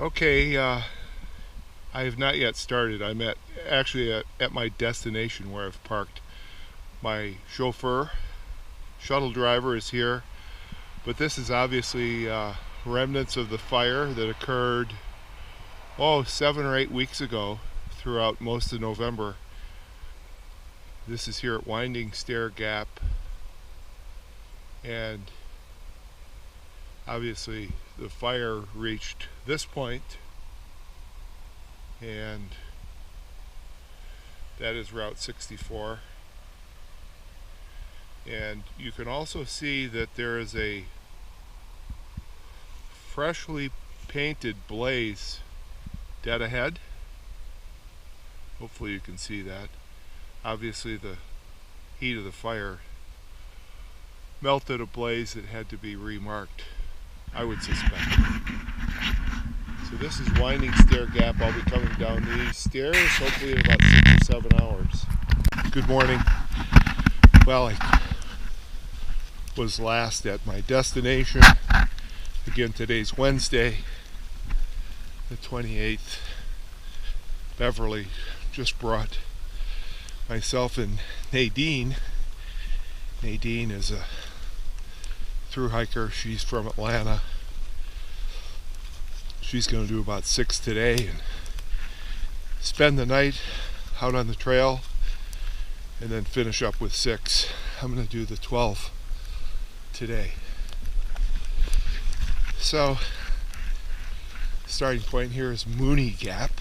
Okay, I have not yet started. I'm actually at my destination where I've parked. My chauffeur, shuttle driver is here, but this is obviously remnants of the fire that occurred 7 or 8 weeks ago throughout most of November. This is here at Winding Stair Gap, and obviously the fire reached this point, and that is Route 64. And you can also see that there is a freshly painted blaze dead ahead. Hopefully you can see that. Obviously the heat of the fire melted a blaze that had to be remarked, I would suspect. So this is Winding Stair Gap. I'll be coming down these stairs hopefully in about 6 or 7 hours. Good morning. Well, I was last at my destination. Again, today's Wednesday, the 28th. Beverly just brought myself and Nadine. Nadine is a through hiker. She's from Atlanta. She's going to do about 6 today and spend the night out on the trail and then finish up with 6. I'm going to do the 12 today. So, starting point here is Mooney Gap.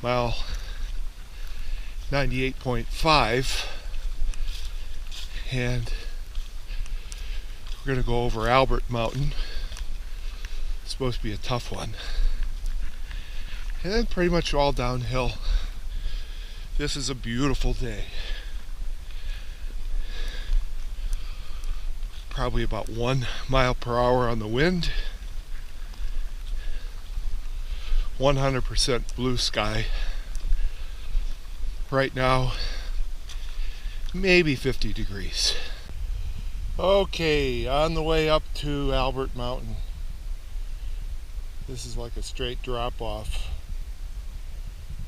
Mile 98.5, and we're going to go over Albert Mountain. It's supposed to be a tough one. And then pretty much all downhill. This is a beautiful day. Probably about 1 mile per hour on the wind. 100% blue sky. Right now, maybe 50 degrees. Okay, on the way up to Albert Mountain. This is like a straight drop off.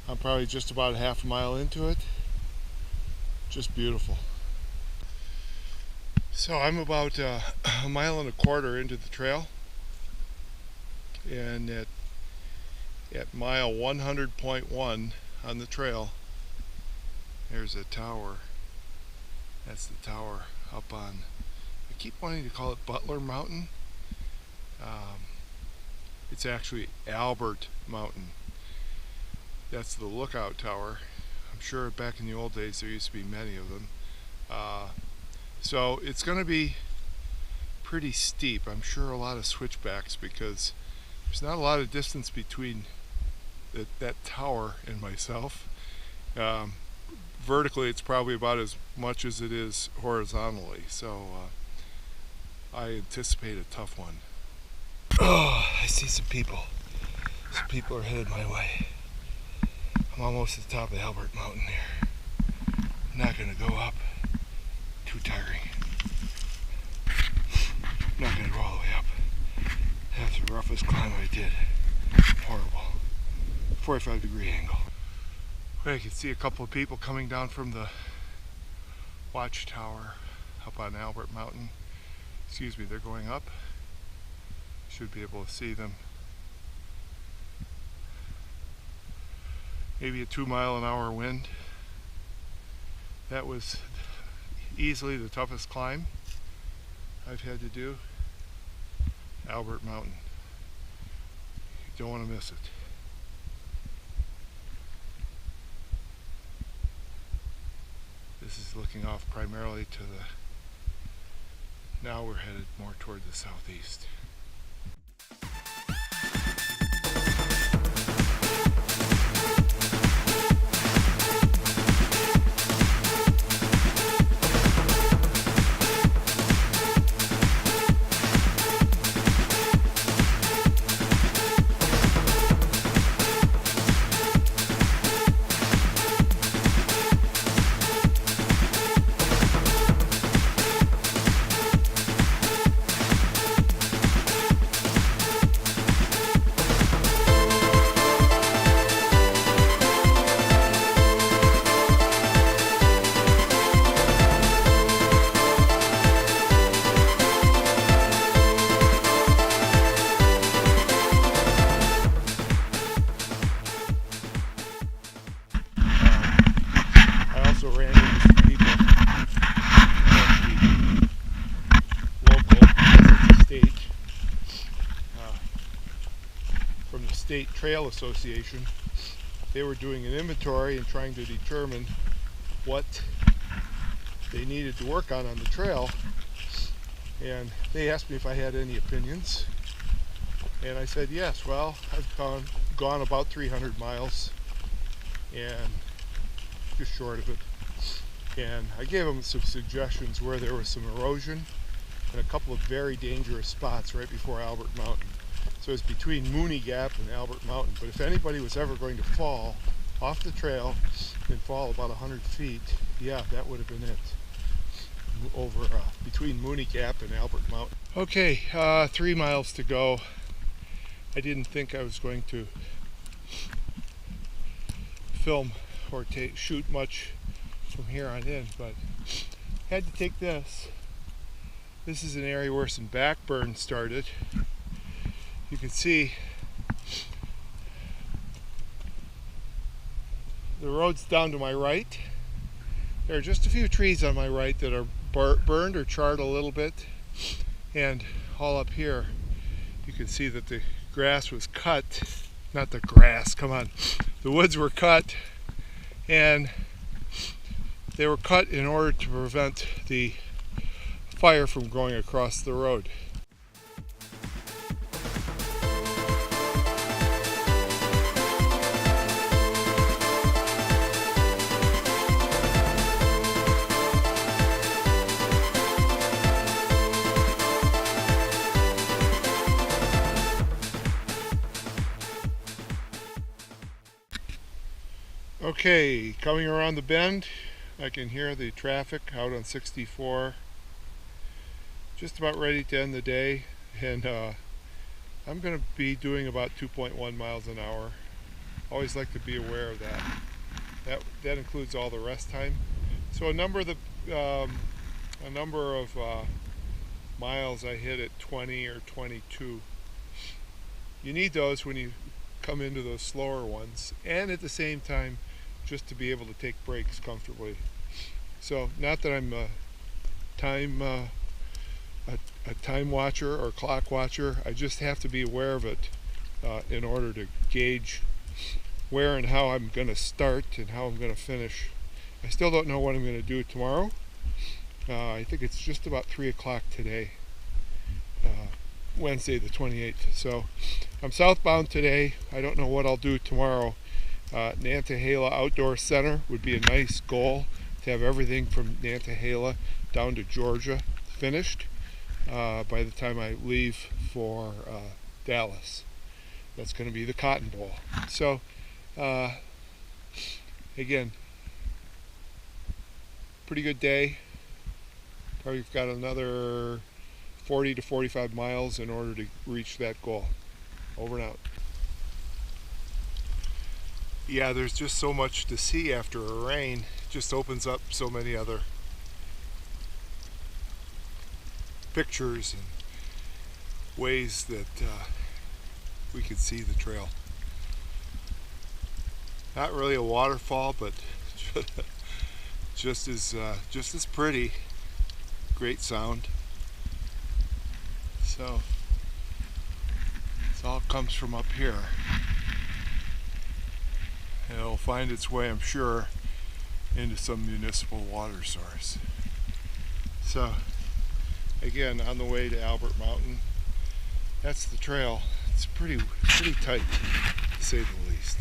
I'm probably just about a half a mile into it. Just beautiful. So I'm about a mile and a quarter into the trail, and at mile 100.1 on the trail, there's a tower. That's the tower up on, I keep wanting to call it Butler Mountain. It's actually Albert Mountain. That's the lookout tower. I'm sure back in the old days there used to be many of them. So it's going to be pretty steep. I'm sure a lot of switchbacks because there's not a lot of distance between that tower and myself. Vertically it's probably about as much as it is horizontally, so I anticipate a tough one. Oh, I see some people. Some people are headed my way. I'm almost at the top of Albert Mountain here. I'm not going to go up. Too tiring. I'm not going to go all the way up. That's the roughest climb I did. Horrible. 45-degree angle. I can see a couple of people coming down from the watchtower up on Albert Mountain. Excuse me, they're going up. Should be able to see them. Maybe a 2-mile-an-hour wind. That was easily the toughest climb I've had to do. Albert Mountain. You don't want to miss it. This is looking off primarily to the, now we're headed more toward the southeast. State Trail Association. They were doing an inventory and trying to determine what they needed to work on the trail, and they asked me if I had any opinions, and I said yes. Well, I've gone about 300 miles and just short of it, and I gave them some suggestions where there was some erosion and a couple of very dangerous spots right before Albert Mountain. So it's between Mooney Gap and Albert Mountain, but if anybody was ever going to fall off the trail and fall about 100 feet, yeah, that would have been it, over between Mooney Gap and Albert Mountain. Okay, 3 miles to go. I didn't think I was going to film or shoot much from here on in, but had to take this. This is an area where some backburn started. You can see the road's down to my right. There are just a few trees on my right that are burned or charred a little bit, and all up here you can see that the grass was cut. Not the grass, come on. The woods were cut, and they were cut in order to prevent the fire from going across the road. Okay, coming around the bend, I can hear the traffic out on 64. Just about ready to end the day, and I'm going to be doing about 2.1 miles an hour. Always like to be aware of that. That includes all the rest time. So a number of miles I hit at 20 or 22. You need those when you come into those slower ones, and at the same time just to be able to take breaks comfortably. So not that I'm a time watcher or clock watcher, I just have to be aware of it in order to gauge where and how I'm going to start and how I'm going to finish. I still don't know what I'm going to do tomorrow. I think it's just about 3 o'clock today, Wednesday the 28th. So I'm southbound today. I don't know what I'll do tomorrow. Nantahala Outdoor Center would be a nice goal, to have everything from Nantahala down to Georgia finished by the time I leave for Dallas. That's going to be the Cotton Bowl. So again, pretty good day. Probably got another 40 to 45 miles in order to reach that goal. Over and out. Yeah, there's just so much to see after a rain. It just opens up so many other pictures and ways that we could see the trail. Not really a waterfall, but just as pretty. Great sound. So it all comes from up here. And it'll find its way, I'm sure, into some municipal water source. So again, on the way to Albert Mountain, that's the trail. It's pretty tight, to say the least.